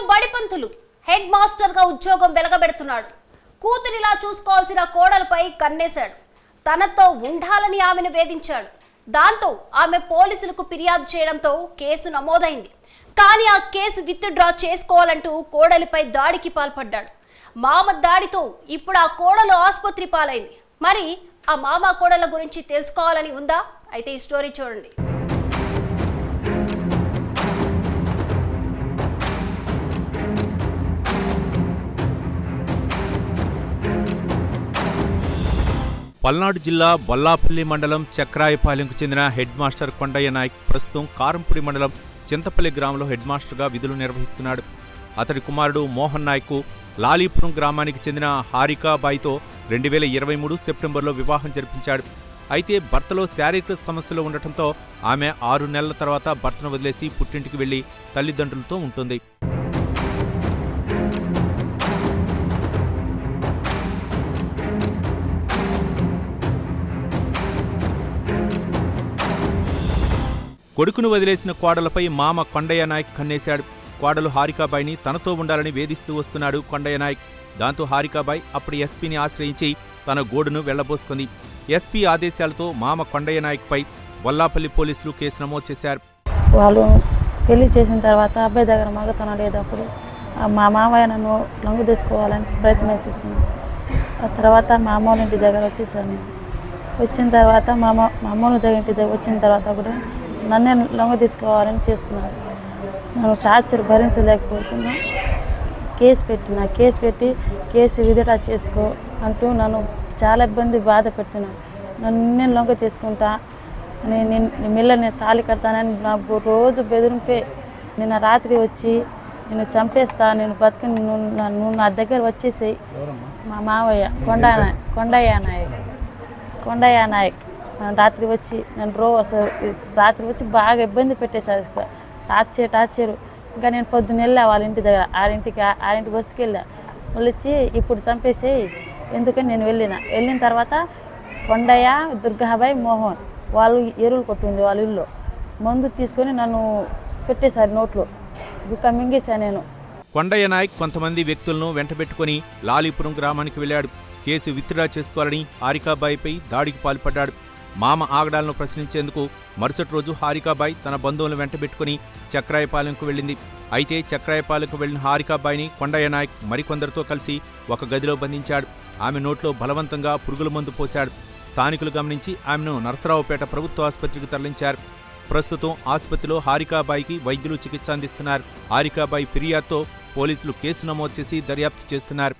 Badipantulu head master గా ఉద్యోగం వెలగబెడుతున్నాడు. కూతురిలా చూసుకోవాల్సిన కోడలపై కన్నేశాడు. తనతో ఉండాలని ఆమెను వేధించాడు. దాంతో ఆమె పోలీసులకు ఫిర్యాదు చేయడంతో కేసు నమోదైంది. కానీ ఆ కేసు విత్డ్రా చేసుకోవాలంటూ కోడలిపై దాడికి పాల్పడ్డాడు. మామ దాడితో ఇప్పుడు ఆ కోడలు ఆసుపత్రి పాలైంది. మరి ఆ మామ కోడల గురించి తెలుసుకోవాలని ఉందా? అయితే ఈ స్టోరీ చూడండి. పల్నాడు జిల్లా బొల్లాపల్లి మండలం చక్రాయపాలెంకు చెందిన హెడ్ మాస్టర్ కొండయ్య నాయక్ ప్రస్తుతం కారంపూడి మండలం చింతపల్లి గ్రామంలో హెడ్ మాస్టర్గా విధులు నిర్వహిస్తున్నాడు. అతడి కుమారుడు మోహన్ నాయక్ లాలీపురం గ్రామానికి చెందిన హారికాబాయితో 2023 సెప్టెంబర్లో వివాహం జరిపించాడు. అయితే భర్తలో శారీరక సమస్యలు ఉండటంతో ఆమె 6 నెలల తర్వాత భర్తను వదిలేసి పుట్టింటికి వెళ్లి తల్లిదండ్రులతో ఉంటుంది. కొడుకును వదిలేసిన కోడలపై మామ కొండయ్య నాయక్ కన్నేశాడు. కోడలు హారికాబాయిని తనతో ఉండాలని వేధిస్తూ వస్తున్నాడు కొండయ్య నాయక్. దాంతో హారికాబాయి అప్పటి ఎస్పీని ఆశ్రయించి తన గోడును వెళ్లబోసుకుంది. ఎస్పీ ఆదేశాలతో మామ కొండయ్య నాయక్పై బొల్లాపల్లి పోలీసులు కేసు నమోదు చేశారు. వాళ్ళు పెళ్లి చేసిన తర్వాత అబ్బాయి దగ్గర మగతనం లేదప్పుడు మా మామయ్య నన్ను లొంగ తీసుకోవాలని ప్రయత్నం చేస్తున్నాను. ఆ తర్వాత మా అమ్మోళ్ళ ఇంటి దగ్గర వచ్చేసాను. వచ్చిన తర్వాత మా అమ్మోళ్ళ దగ్గర ఇంటి దగ్గర వచ్చిన తర్వాత కూడా నన్నే లొంగ తీసుకోవాలని చేస్తున్నారు. నన్ను టార్చర్ భరించలేకపోతున్నా. కేసు పెట్టి కేసు విత్డ్రా చేసుకో అంటూ నన్ను చాలా బాధ పెడుతున్నాను. నన్ను నేను లొంగ చేసుకుంటా, నేను తాళి కడతానని నా రోజు బెదిరింపే. నిన్న రాత్రి వచ్చి నేను చంపేస్తా, నేను బతికి నువ్వు నా దగ్గర వచ్చేసి మా మావయ్య కొండయ్య నాయక్ రాత్రి వచ్చి నన్ను రాత్రి వచ్చి బాగా ఇబ్బంది పెట్టేశారు. టార్చర్. ఇంకా నేను పొద్దున్న వెళ్ళా వాళ్ళ ఇంటి దగ్గర 6 బస్సుకి వెళ్ళా. వాళ్ళు వచ్చి ఇప్పుడు చంపేసేయి ఎందుకని నేను వెళ్ళిన తర్వాత కొండయ్య, దుర్గాబాయి, మోహన్ వాళ్ళు ఎరువులు కొట్టింది వాళ్ళ ఇల్లు. మందు తీసుకొని నన్ను పెట్టేశారు నోట్లో. ఇంకా మింగేశా నేను. కొండయ్య నాయక్ కొంతమంది వ్యక్తులను వెంటబెట్టుకుని లాలీపురం గ్రామానికి వెళ్లాడు. కేసు విత్డ్రా చేసుకోవాలని హారికాబాయిపై దాడికి పాల్పడ్డాడు. మామ ఆగడాలను ప్రశ్నించేందుకు మరుసటి రోజు హారికాబాయి తన బంధువులను వెంటబెట్టుకుని చక్రాయపాలెంకు వెళ్ళింది. అయితే చక్రాయపాలెంకు వెళ్లిన హారికాబాయిని కొండయ్య నాయక్ మరికొందరితో కలిసి ఒక గదిలో బంధించాడు. ఆమె నోట్లో బలవంతంగా పురుగుల మందు పోశాడు. స్థానికులు గమనించి ఆమెను నరసరావుపేట ప్రభుత్వ ఆసుపత్రికి తరలించారు. ప్రస్తుతం ఆసుపత్రిలో హారికాబాయికి వైద్యులు చికిత్స అందిస్తున్నారు. హారికాబాయి ఫిర్యాదుతో పోలీసులు కేసు నమోదు చేసి దర్యాప్తు చేస్తున్నారు.